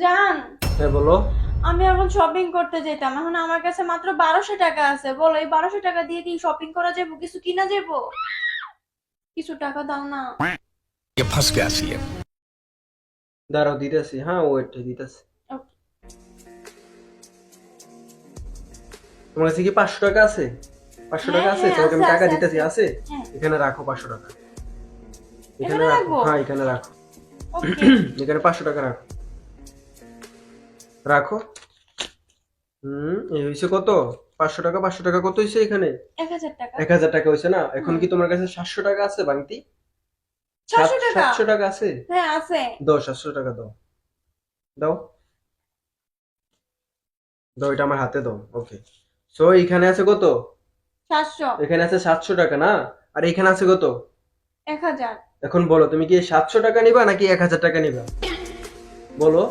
জান, হ্যাঁ বলো। আমি এখন শপিং করতে যেতাম। এখন আমার কাছে মাত্র 1200 টাকা আছে। বলো, এই 1200 টাকা দিয়ে কি শপিং করা যাবো? কিছু কিনা যাবো? কিছু টাকা দাও না। ये फंस गया सी है। দাঁড়াও দিতেছি, হ্যাঁ ওয়েট দিতেছি। Okay. তোমার কাছে কি 500 টাকা আছে? 500 টাকা হ্যাঁ আছে? হ্যাঁ, তোমাকে আছে আমি টাকা আছে দিতেছি, আছে। আছে? হ্যাঁ, এখানে রাখো 500 টাকা। এখানে এখানে রাখো, রাখবো। হ্যাঁ এখানে রাখো। ওকে। এখানে 500 টাকা রাখো। রাখো। এই হয়েছে কত? 500 টাকা, 500 টাকা কত হয়েছে এখানে? 1000 টাকা। 1000 টাকা হয়েছে না? এখন হুম। কি তোমার কাছে 700 টাকা আছে বাংতি? 700 টাকা। 700 টাকা আছে? হ্যাঁ আছে। দাও 700 টাকা দাও। দাও দাও, এটা আমার হাতে দাও। ওকে। সো এখানে আছে কত? 700। এখানে আছে 700 টাকা না? আর এখানে আছে কত? 1000। এখন বলো, তুমি কি 700 টাকা নিবা নাকি 1000 টাকা নিবা? বলো।